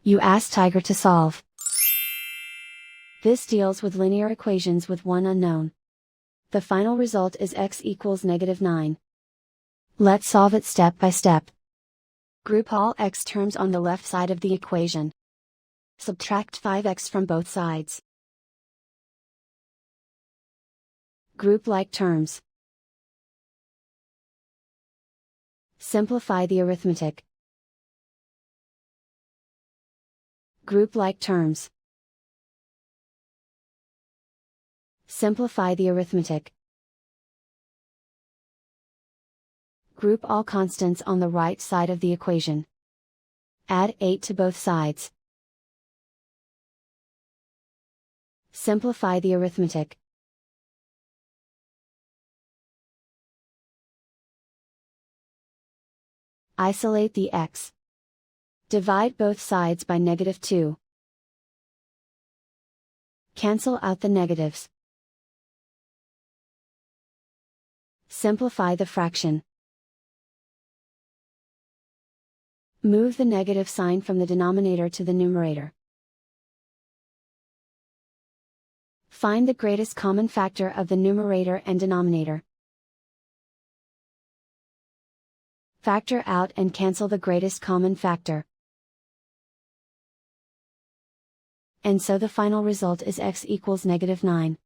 You ask Tiger to solve. This deals with linear equations with one unknown. The final result is x equals -9. Let's solve it step by step. Group all x terms on the left side of the equation. Subtract 5x from both sides. Group like terms. Simplify the arithmetic. Group like terms. Simplify the arithmetic. Group all constants on the right side of the equation. Add 8 to both sides. Simplify the arithmetic. Isolate the x. Divide both sides by -2. Cancel out the negatives. Simplify the fraction. Move the negative sign from the denominator to the numerator. Find the greatest common factor of the numerator and denominator. Factor out and cancel the greatest common factor. And so the final result is x equals -9.